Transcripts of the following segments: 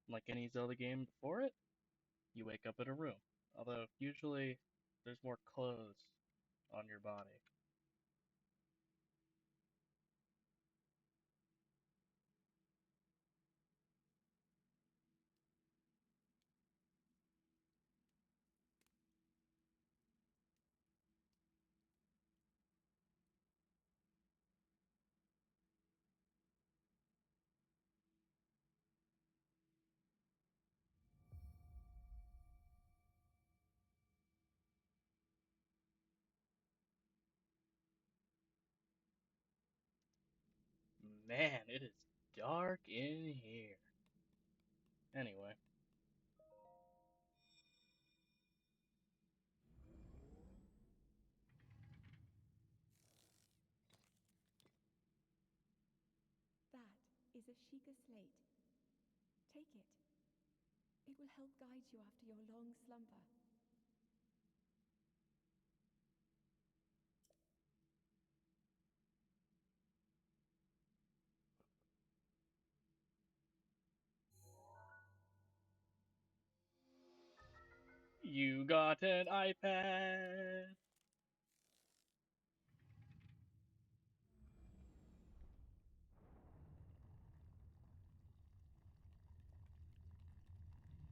Like any Zelda game before it, you wake up in a room. Although usually there's more clothes on your body. Man, it is dark in here. Anyway, That is a Sheikah slate. Take it. It will help guide you after your long slumber. you got an iPad.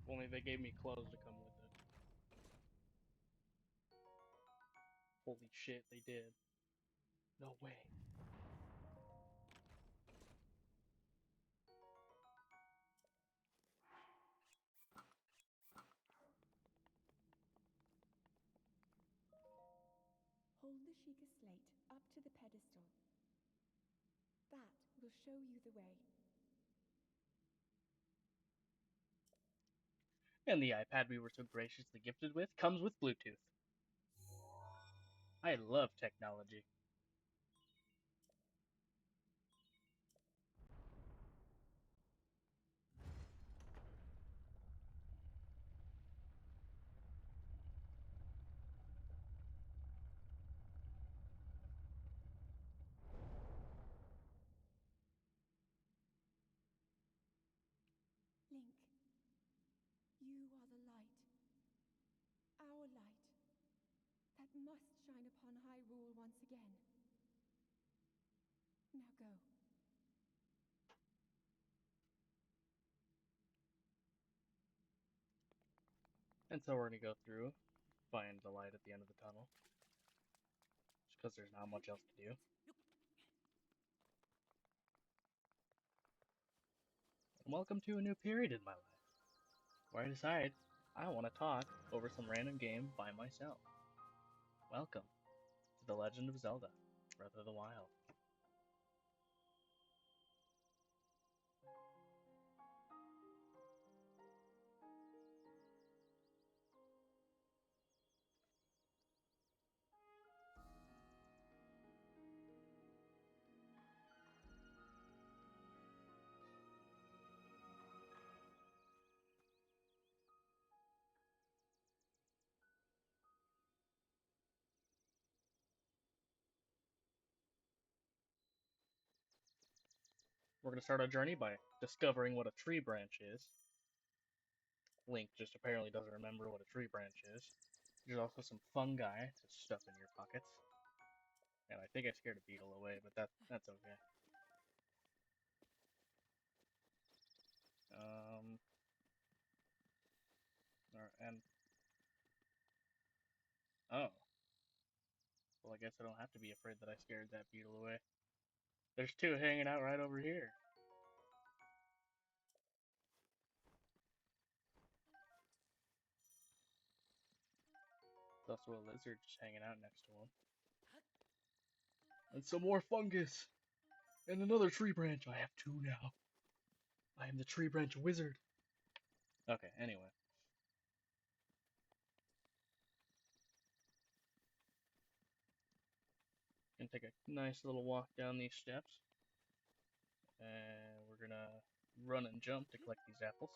If only they gave me clothes to come with it. Holy shit, they did. No way. Hold the Sheikah slate up to the pedestal. That will show you the way. And the iPad we were so graciously gifted with comes with Bluetooth. I love technology. Link, you are the light. Our light. That must shine upon Hyrule once again. Now go. And so we're gonna go through, find the light at the end of the tunnel. Just because there's not much else to do. And welcome to a new period in my life, where I decide I want to talk over some random game by myself. Welcome to The Legend of Zelda: Breath of the Wild. We're going to start our journey by discovering what a tree branch is. Link just apparently doesn't remember what a tree branch is. There's also some fungi to stuff in your pockets. And I think I scared a beetle away, but that's okay. Um, and oh, well, I guess I don't have to be afraid that I scared that beetle away. There's two hanging out right over here. There's also a lizard just hanging out next to him. And some more fungus! And another tree branch! I have two now. I am the tree branch wizard. Okay, anyway. Gonna take a nice little walk down these steps. And we're gonna run and jump to collect these apples.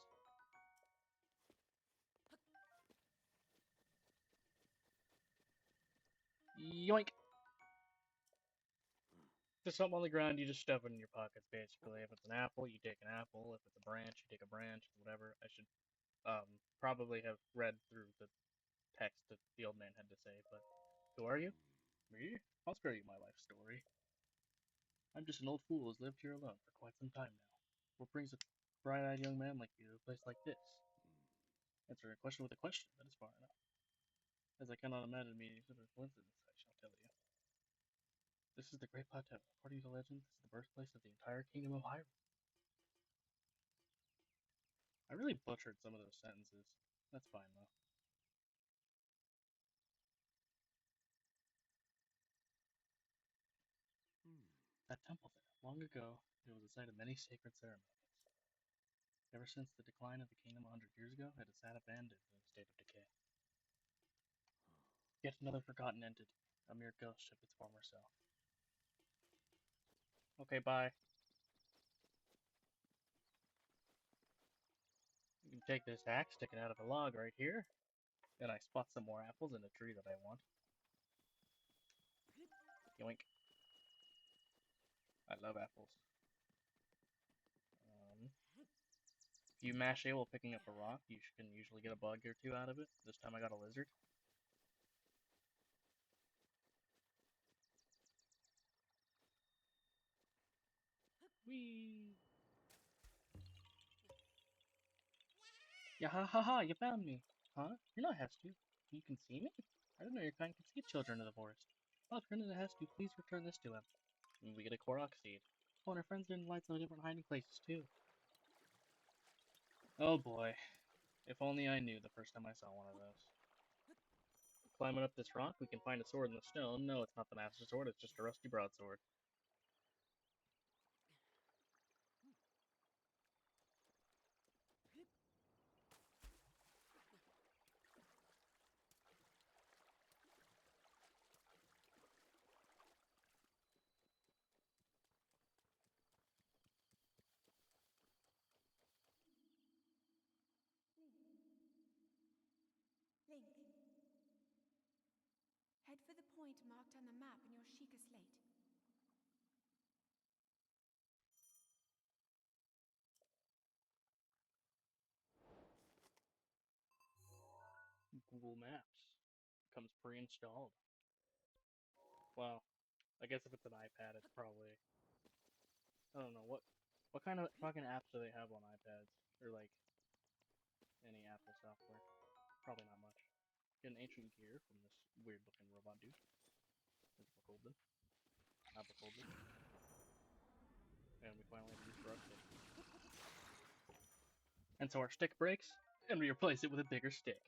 Yoink! Just something on the ground, you just stuff it in your pockets, basically. If it's an apple, you take an apple. If it's a branch, you take a branch, whatever. I should probably have read through the text that the old man had to say, but who are you? Me? I'll spare you my life story. I'm just an old fool who's lived here alone for quite some time now. What brings a bright-eyed young man like you to a place like this? Answer a question with a question, that is far enough. As I cannot imagine meeting such a coincidence, I shall tell you. This is the Great Plateau. According to legend, this is the birthplace of the entire kingdom of Hyrule. I really butchered some of those sentences. That's fine, though. That temple there, long ago, it was the site of many sacred ceremonies. Ever since the decline of the kingdom 100 years ago, it has sat abandoned in a state of decay. Yet another forgotten entity, a mere ghost of its former self. Okay, bye. You can take this axe sticking out of a log right here, and I spot some more apples in a tree that I want. Yoink. I love apples. If you mash A while picking up a rock, you can usually get a bug or two out of it. This time I got a lizard. Whee! Yeah, ha ha ha, you found me. Huh? You're not Hestu. You can see me? I didn't know your kind could see children of the forest. Oh, turn into Hestu, please return this to him. And we get a Korok seed. Oh, and our friends didn't light some different hiding places, too. Oh boy. If only I knew the first time I saw one of those. Climbing up this rock, we can find a sword in the stone. No, it's not the Master Sword, it's just a rusty broadsword. Link. Head for the point marked on the map in your Sheikah slate. Google Maps. Comes pre-installed. Wow. I guess if it's an iPad, it's probably... I don't know, what kind of fucking apps do they have on iPads? Or, like, any Apple software? Probably not much. Get an ancient gear from this weird-looking robot dude. There's Buckolden. Buckolden. And we finally have use for our stick. And so our stick breaks, and we replace it with a bigger stick.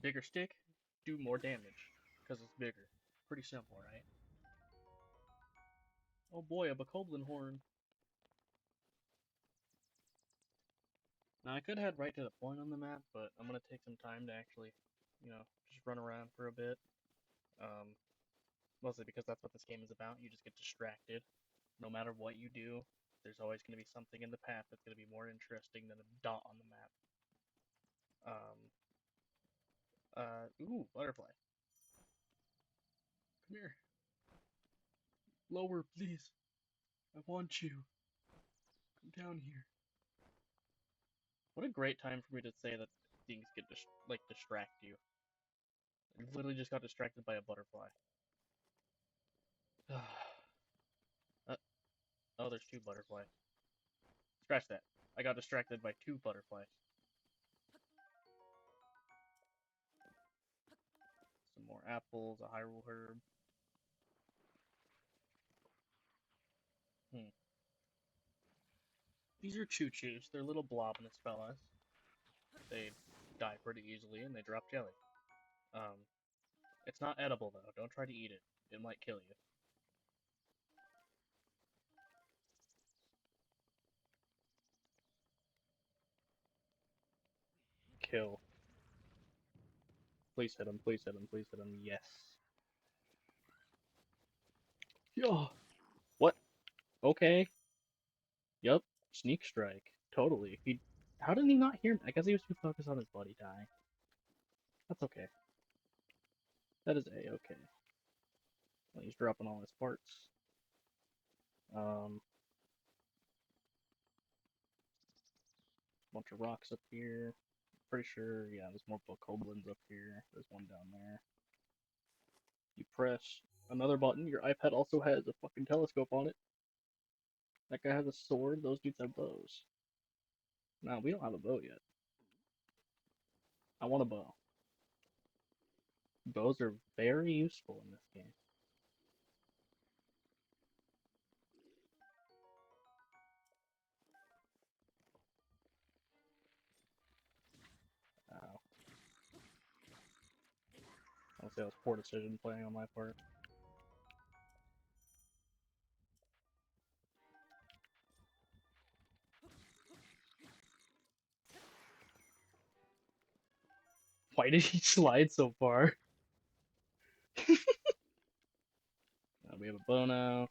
Bigger stick, do more damage, because it's bigger. Pretty simple, right? Oh boy, a Buckolden horn. Now I could head right to the point on the map, but I'm gonna take some time to actually, just run around for a bit. Mostly because that's what this game is about. You just get distracted. No matter what you do, there's always gonna be something in the path that's gonna be more interesting than a dot on the map. Ooh, butterfly. Come here. Lower, please. I want you. Come down here. What a great time for me to say that things get distract you. I literally just got distracted by a butterfly. Oh, there's two butterflies. Scratch that. I got distracted by two butterflies. Some more apples, a Hyrule herb. These are choo-choos. They're little blobness fellas. They die pretty easily and they drop jelly. It's not edible though. Don't try to eat it. It might kill you. Kill. Please hit him, please hit him, please hit him. Yes. Yo. What? Okay. Yup. Sneak strike. Totally. How did he not hear me? I guess he was too focused on his buddy dying. That's okay. That is A-okay. Well, he's dropping all his parts. Bunch of rocks up here. Pretty sure, yeah, there's more bokoblins up here. There's one down there. You press another button. Your iPad also has a fucking telescope on it. That guy has a sword. Those dudes have bows. No, we don't have a bow yet. I want a bow. Bows are very useful in this game. Ow. I'll say that was poor decision playing on my part. Why did he slide so far? We have a bow now.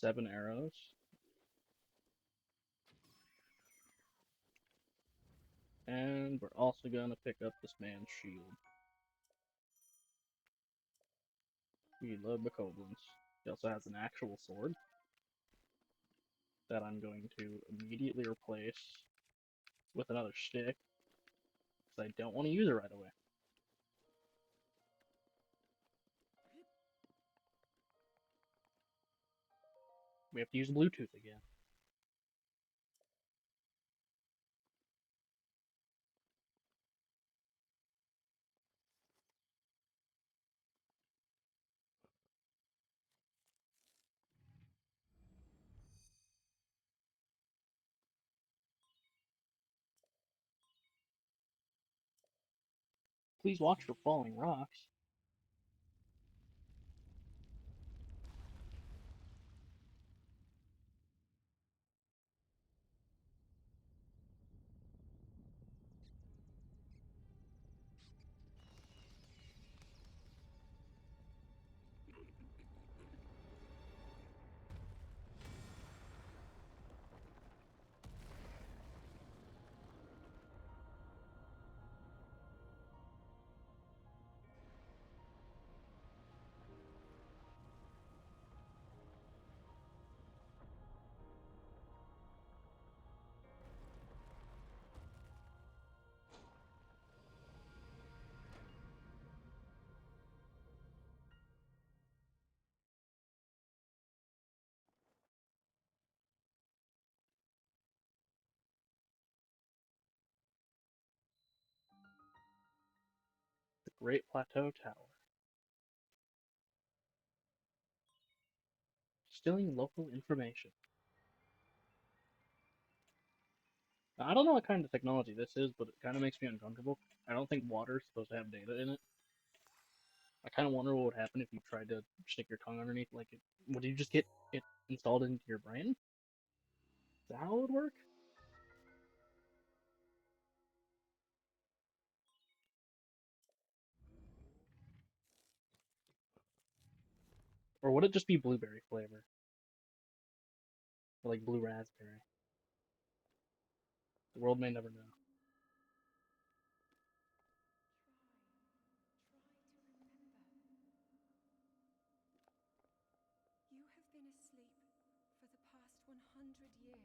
7 arrows. And we're also gonna pick up this man's shield. We love the Bokoblins. He also has an actual sword that I'm going to immediately replace with another stick, because I don't want to use it right away. We have to use Bluetooth again. Please watch for falling rocks. The Great Plateau Tower. Distilling local information. Now, I don't know what kind of technology this is, but it kind of makes me uncomfortable. I don't think water is supposed to have data in it. I kind of wonder what would happen if you tried to stick your tongue underneath. Like, would you just get it installed into your brain? Is that how it would work? Or would it just be blueberry flavor? Or like blue raspberry? The world may never know. You have been asleep for the past 100 years.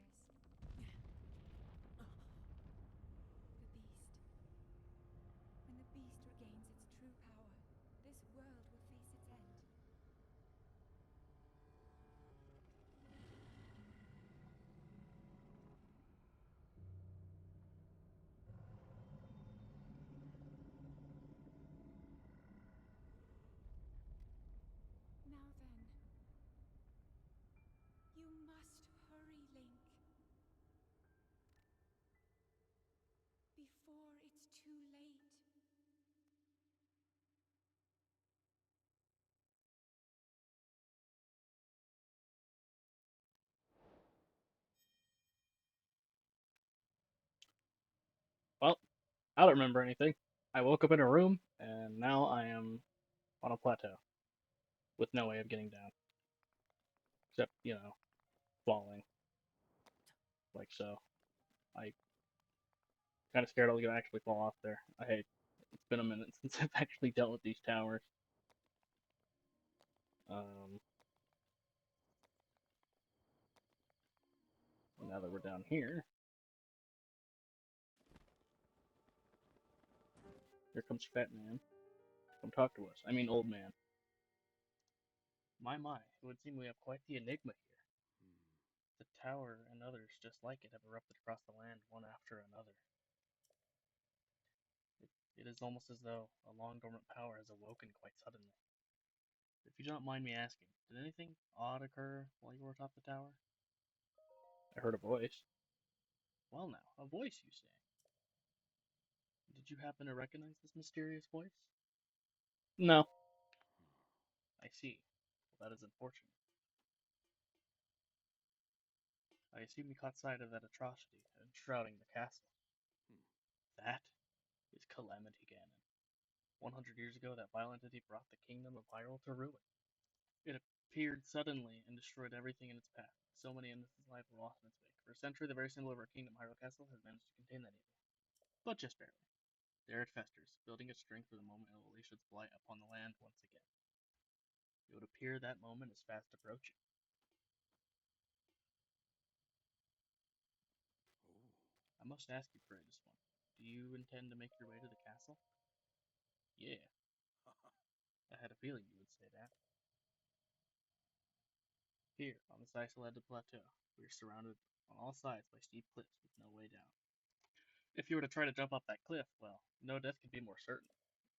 The beast. When the beast regains its true power, this world will face its end. Now then, you must hurry, Link. Before it's too late. Well, I don't remember anything. I woke up in a room, and now I am on a plateau with no way of getting down. Except, falling. Like so. I kind of scared I was going to actually fall off there. It's been a minute since I've actually dealt with these towers. Um, Now that we're down here, here comes Fat Man. Come talk to us. I mean, old man. My, it would seem we have quite the enigma here. The tower and others just like it have erupted across the land, one after another. It is almost as though a long dormant power has awoken quite suddenly. If you don't mind me asking, did anything odd occur while you were atop the tower? I heard a voice. Well now, a voice, you say? Did you happen to recognize this mysterious voice? No. I see. Well, that is unfortunate. I assume you caught sight of that atrocity enshrouding the castle. That is Calamity Ganon. 100 years ago, that vile entity brought the kingdom of Hyrule to ruin. It appeared suddenly and destroyed everything in its path. So many innocent lives were lost in its wake. For a century, the very symbol of our kingdom, Hyrule Castle, has managed to contain that evil. But just barely. There it festers, building its strength for the moment it will unleash its blight upon the land once again. It would appear that moment is fast approaching. I must ask you, courageous one, do you intend to make your way to the castle? Yeah. I had a feeling you would say that. Here, on this isolated plateau, we are surrounded on all sides by steep cliffs with no way down. If you were to try to jump off that cliff, well, no death could be more certain,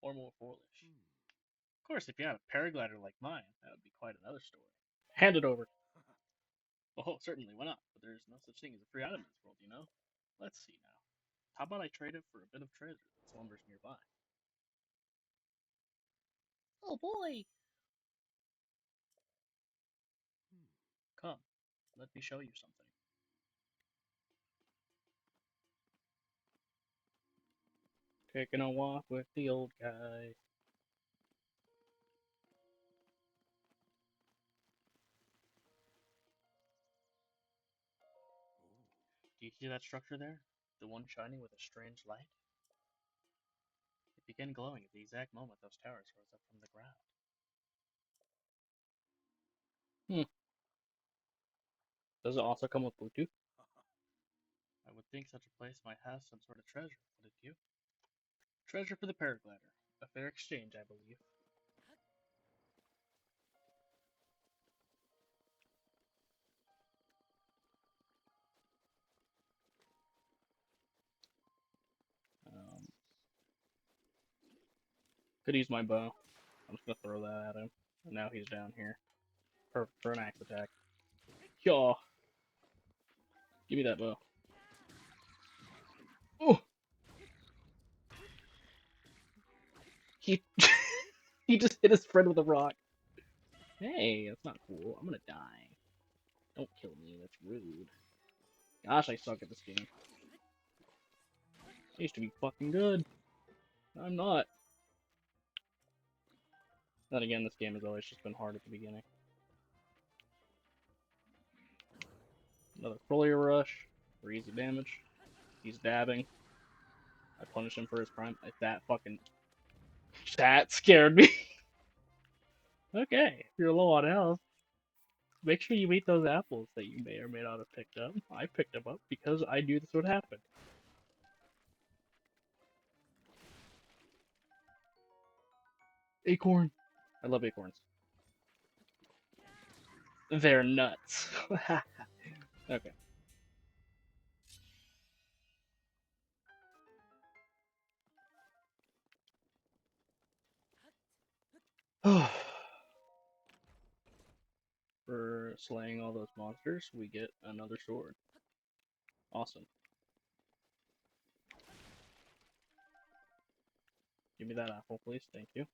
or more foolish. Of course, if you had a paraglider like mine, that would be quite another story. Hand it over. Oh, certainly, why not? But there's no such thing as a free item in this world, you know? Let's see now. How about I trade it for a bit of treasure that slumbers nearby? Oh boy! Come, let me show you something. Taking a walk with the old guy. Do you see that structure there? The one shining with a strange light? It began glowing at the exact moment those towers rose up from the ground. Does it also come with Bluetooth? I would think such a place might have some sort of treasure, wouldn't you? Treasure for the paraglider. A fair exchange, I believe. Could use my bow. I'm just gonna throw that at him. And now he's down here. Perfect for an axe attack. Yaw! Give me that bow. Oh! He he just hit his friend with a rock. Hey, that's not cool. I'm gonna die. Don't kill me. That's rude. Gosh, I suck at this game. I used to be fucking good. I'm not. Then again, this game has always just been hard at the beginning. Another Foliar Rush for easy damage. He's dabbing. I punish him for his crime. That fucking... That scared me. Okay, if you're low on health, make sure you eat those apples that you may or may not have picked up. I picked them up because I knew this would happen. Acorn. I love acorns. They're nuts. Okay. For slaying all those monsters, we get another sword. Awesome. Give me that apple, please. Thank you.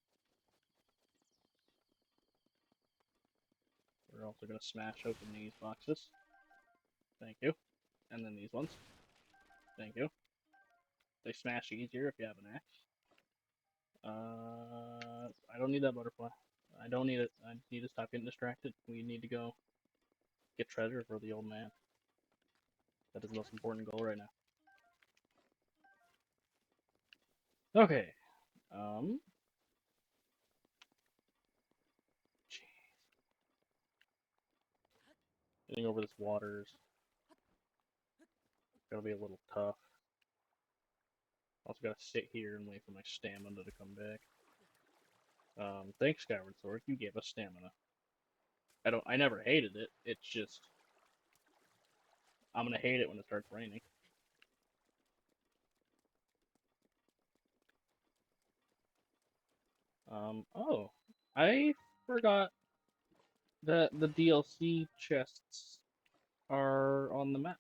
We're also going to smash open these boxes. Thank you. And then these ones. Thank you. They smash easier if you have an axe. I don't need that butterfly. I don't need it. I need to stop getting distracted. We need to go get treasure for the old man. That is the most important goal right now. Okay. Jeez. Getting over this water is Gonna be a little tough. Also gotta sit here and wait for my stamina to come back. Thanks, Skyward Sword. You gave us stamina. I never hated it. It's just I'm gonna hate it when it starts raining. Oh, I forgot that the DLC chests are on the map.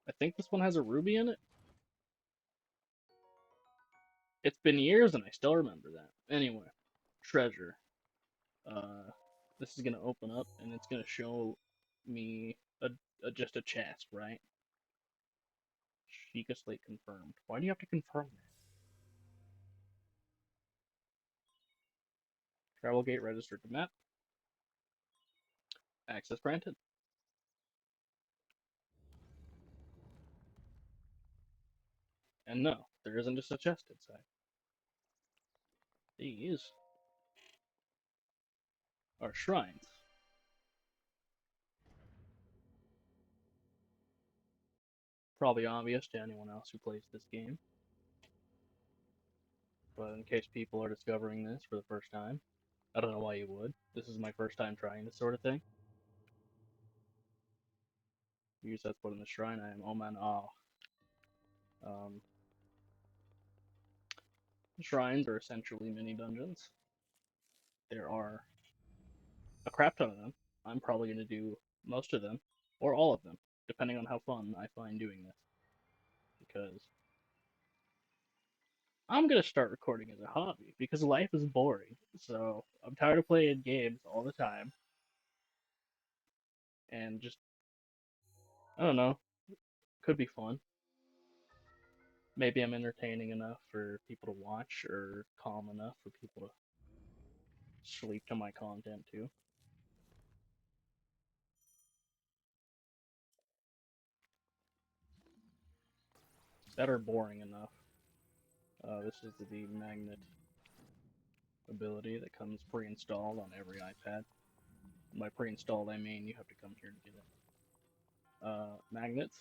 I think this one has a ruby in it. It's been years and I still remember that. Anyway, treasure. Uh, this is gonna open up and it's gonna show me just a chest, right? Sheikah Slate confirmed. Why do you have to confirm that? Travel gate registered to map. Access granted. And no, there isn't just a chest inside. These are shrines. Probably obvious to anyone else who plays this game. But in case people are discovering this for the first time, I don't know why you would. This is my first time trying this sort of thing. Use that's put in the shrine. I am Oman Ah. Shrines are essentially mini dungeons. There are a crap ton of them. I'm probably going to do most of them, or all of them, depending on how fun I find doing this. Because I'm going to start recording as a hobby, because life is boring. So I'm tired of playing games all the time. And just, I don't know, could be fun. Maybe I'm entertaining enough for people to watch, or calm enough for people to sleep to my content too. That are boring enough. This is the magnet ability that comes pre-installed on every iPad. By pre-installed, I mean you have to come here to get it. Magnets,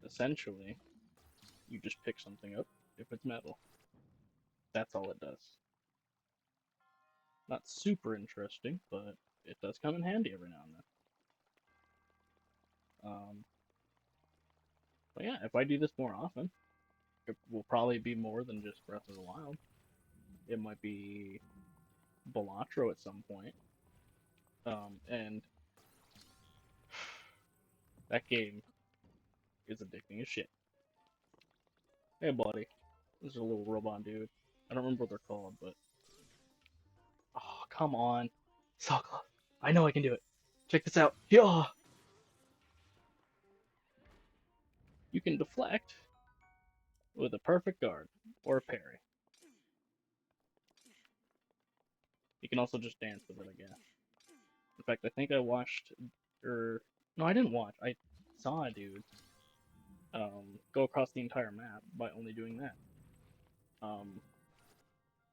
essentially, you just pick something up if it's metal. That's all it does. Not super interesting, but it does come in handy every now and then. But yeah, if I do this more often, it will probably be more than just Breath of the Wild. It might be Balatro at some point. And that game is addicting as shit. Hey, buddy. This is a little robot dude. I don't remember what they're called, but... Oh, come on. So close. I know I can do it. Check this out. Yeah! You can deflect with a perfect guard or a parry. You can also just dance with it, I guess. In fact, I think I watched... No, I didn't watch. I saw a dude go across the entire map by only doing that.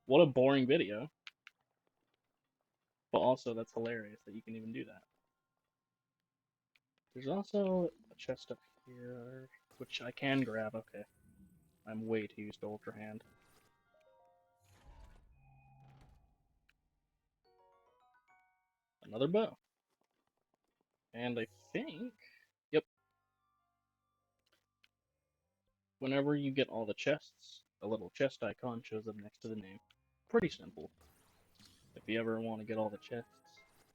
What a boring video. But also, that's hilarious that you can even do that. There's also a chest up here, which I can grab. Okay. I'm way too used to Ultra Hand. Another bow. And I think... Yep. Whenever you get all the chests, a little chest icon shows up next to the name. Pretty simple. If you ever want to get all the chests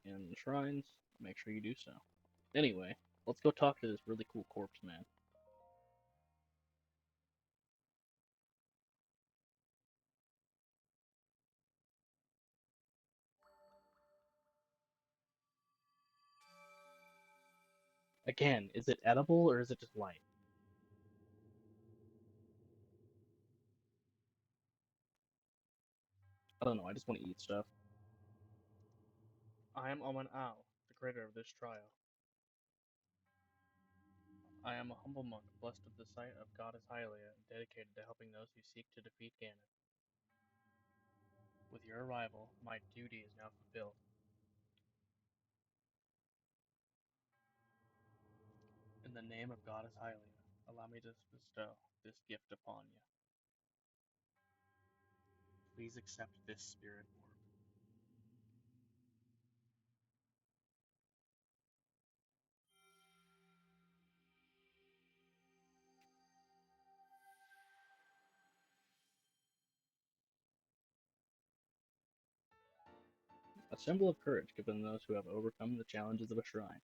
in shrines, make sure you do so. Anyway, let's go talk to this really cool corpse man. Again, is it edible or is it just light? I don't know, I just want to eat stuff. I am Oman Ao, the creator of this trial. I am a humble monk, blessed with the sight of Goddess Hylia, and dedicated to helping those who seek to defeat Ganon. With your arrival, my duty is now fulfilled. In the name of Goddess Hylia, allow me to bestow this gift upon you. Please accept this spirit orb. A symbol of courage given those who have overcome the challenges of a shrine.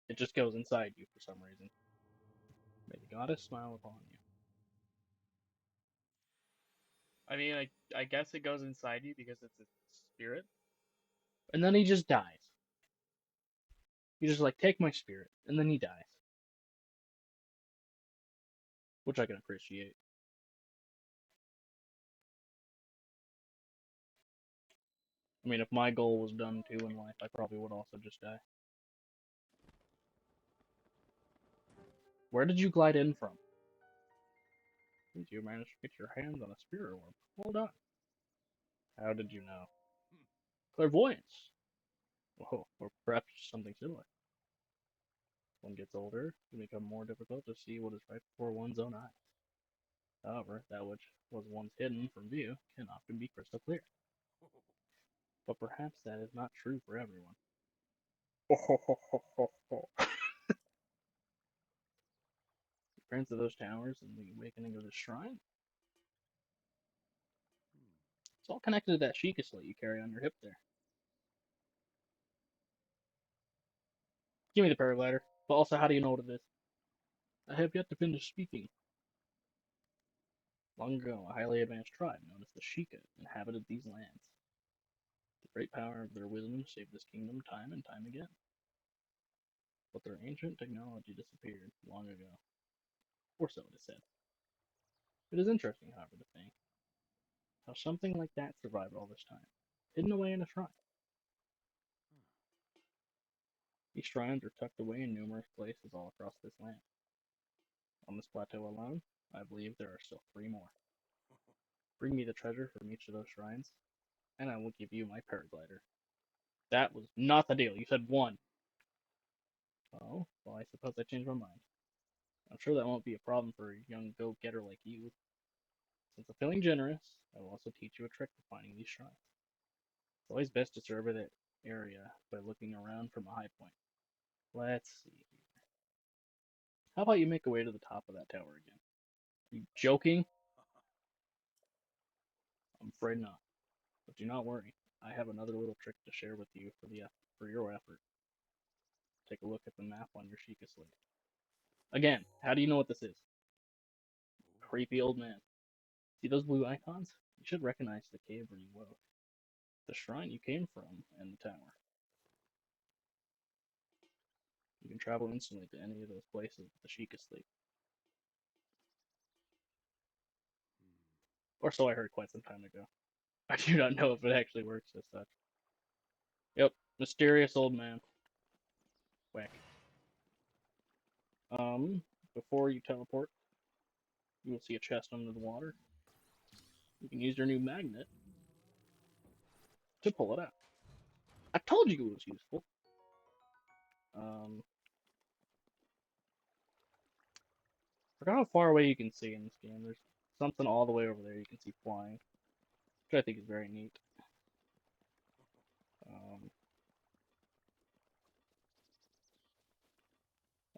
It just goes inside you for some reason. May the goddess smile upon you. I mean, I guess it goes inside you because it's a spirit. And then he just dies. He's just like, take my spirit. And then he dies. Which I can appreciate. I mean, if my goal was done too in life, I probably would also just die. Where did you glide in from? Did you manage to get your hands on a spirit orb? Well done. How did you know? Clairvoyance. Whoa, or perhaps something similar. As one gets older, it can become more difficult to see what is right before one's own eyes. However, that which was once hidden from view can often be crystal clear. But perhaps that is not true for everyone. The appearance of those towers and the awakening of the shrine? It's all connected to that Sheikah slate you carry on your hip there. Give me the paraglider. But also, how do you know what it is? I have yet to finish speaking. Long ago, a highly advanced tribe known as the Sheikah inhabited these lands. The great power of their wisdom saved this kingdom time and time again. But their ancient technology disappeared long ago. Or so it is said. It is interesting, however, to think how something like that survived all this time, hidden away in a shrine. These shrines are tucked away in numerous places all across this land. On this plateau alone, I believe there are still 3 more. Bring me the treasure from each of those shrines, and I will give you my paraglider. That was not the deal. You said 1. Oh, well, I suppose I changed my mind. I'm sure that won't be a problem for a young go-getter like you. Since I'm feeling generous, I will also teach you a trick for finding these shrines. It's always best to survey that area by looking around from a high point. Let's see here. How about you make your way to the top of that tower again? Are you joking? I'm afraid not. But do not worry. I have another little trick to share with you for your effort. Take a look at the map on your Sheikah slate. Again, how do you know what this is? Creepy old man. See those blue icons? You should recognize the cave where you woke. The shrine you came from, and the tower. You can travel instantly to any of those places with the Sheikah slate. Or so I heard quite some time ago. I do not know if it actually works as such. Yep, mysterious old man. Whack. Before you teleport, you will see a chest under the water. You can use your new magnet to pull it out. I told you it was useful. Forgot how far away you can see in this game. There's something all the way over there you can see flying, which I think is very neat.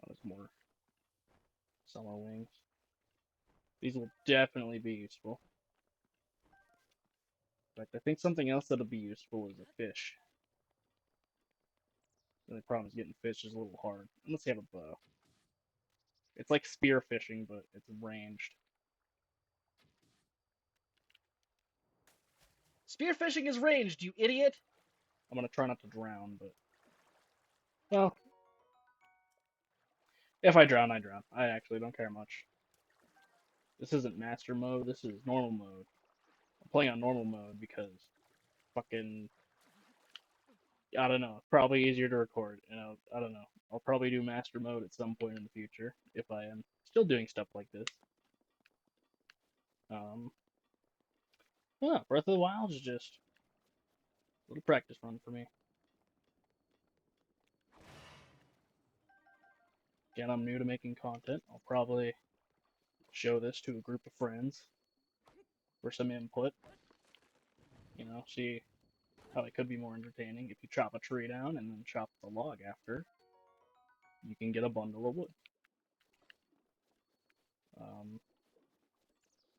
There's more summer wings. These will definitely be useful. In fact, I think something else that'll be useful is a fish. The only problem is getting fish is a little hard, unless you have a bow. It's like spear fishing, but it's ranged. Spearfishing is ranged, you idiot! I'm gonna try not to drown, but... Well... If I drown, I drown. I actually don't care much. This isn't master mode, this is normal mode. I'm playing on normal mode because... Fucking... I don't know. Probably easier to record, I don't know. I'll probably do master mode at some point in the future, if I am still doing stuff like this. Yeah, Breath of the Wild is just a little practice run for me. Again, I'm new to making content. I'll probably show this to a group of friends for some input. You know, see how it could be more entertaining. If you chop a tree down and then chop the log after, you can get a bundle of wood. Um,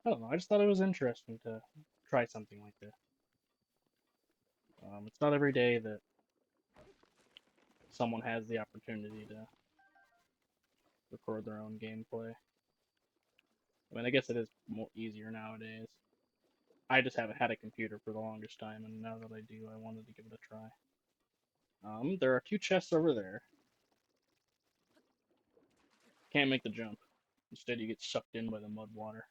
I don't know. I just thought it was interesting to try something like this. It's not every day that someone has the opportunity to record their own gameplay. I mean, I guess it is more easier nowadays. I just haven't had a computer for the longest time, and now that I do, I wanted to give it a try. There are two chests over there. Can't make the jump. Instead, you get sucked in by the mud water.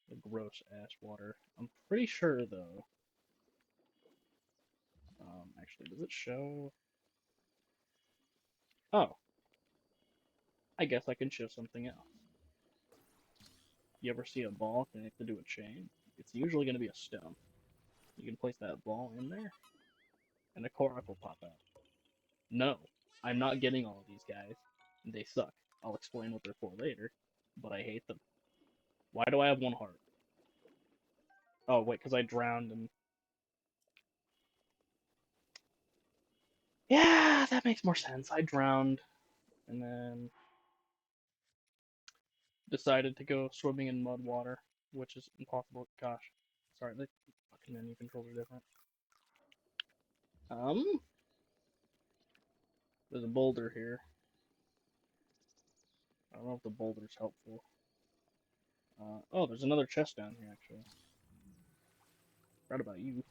The gross ass water. I'm pretty sure, though. Actually, does it show? Oh, I guess I can show something else. You ever see a ball connected to a chain? It's usually going to be a stone. You can place that ball in there, and a Korok will pop out. No, I'm not getting all of these guys. They suck. I'll explain what they're for later, but I hate them. Why do I have one heart? Oh, wait, because I drowned and... Yeah, that makes more sense. I drowned, and then decided to go swimming in mud water, which is impossible. Gosh, sorry, the fucking menu controls are different. There's a boulder here. I don't know if the boulder's helpful. Oh, there's another chest down here, actually. Right about you.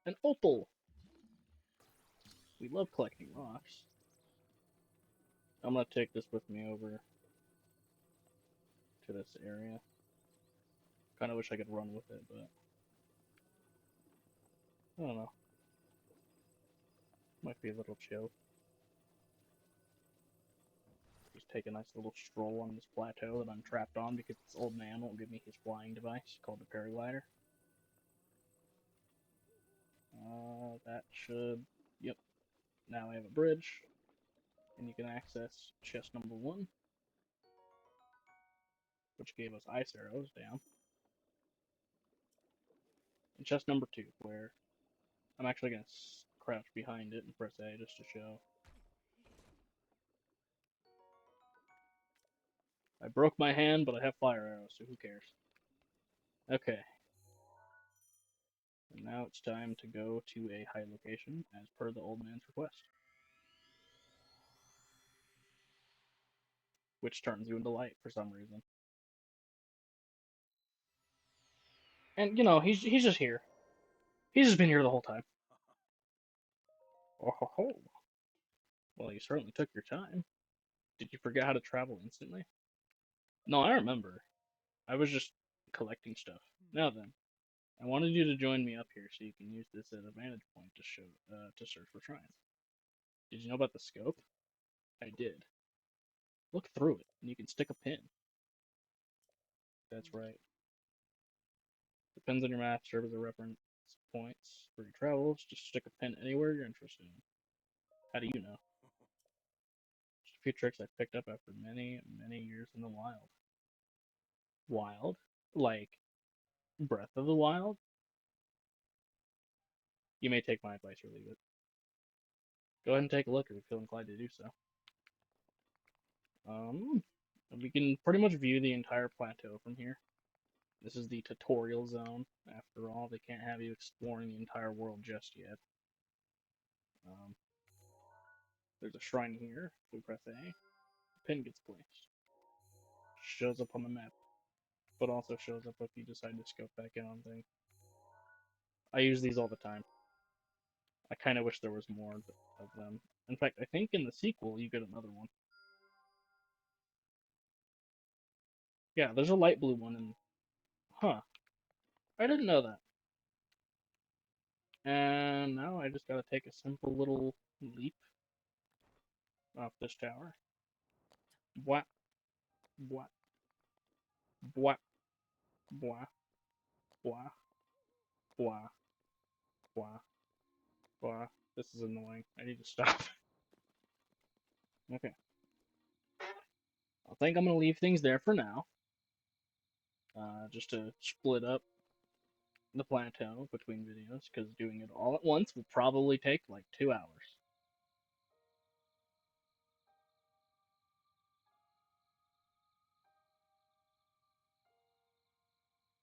An opal! We love collecting rocks. I'm gonna take this with me over to this area. Kinda wish I could run with it, but... I don't know. Might be a little chill. Just take a nice little stroll on this plateau that I'm trapped on because this old man won't give me his flying device called a paraglider. That should... Yep. Now I have a bridge, and you can access chest number 1, which gave us ice arrows down. And chest number 2, where I'm actually going to crouch behind it and press A just to show. I broke my hand, but I have fire arrows, so who cares? Okay. And now it's time to go to a high location, as per the old man's request. Which turns you into light for some reason. And, you know, he's just here. He's just been here the whole time. Oh ho ho. Well, you certainly took your time. Did you forget how to travel instantly? No, I remember. I was just collecting stuff. Now then, I wanted you to join me up here so you can use this as a vantage point to search for shrines. Did you know about the scope? I did. Look through it, and you can stick a pin. That's right. The pins on your map serve as a reference points for your travels. Just stick a pin anywhere you're interested in. How do you know? Just a few tricks I picked up after many, many years in the wild. Wild? Like Breath of the Wild? You may take my advice or leave it. Go ahead and take a look if you feel inclined to do so. We can pretty much view the entire plateau from here. This is the tutorial zone. After all, they can't have you exploring the entire world just yet. There's a shrine here. If we press A, a pin gets placed. Shows up on the map, but also shows up if you decide to scope back in on things. I use these all the time. I kind of wish there was more of them. In fact, I think in the sequel you get another one. Yeah, there's a light blue one, and huh, I didn't know that. And now I just gotta take a simple little leap off this tower. Bwah, bwah, bwah, bwah, bwah, bwah, bwah, bwah. This is annoying. I need to stop. Okay. I think I'm gonna leave things there for now. Just to split up the plateau between videos, because doing it all at once will probably take like 2 hours.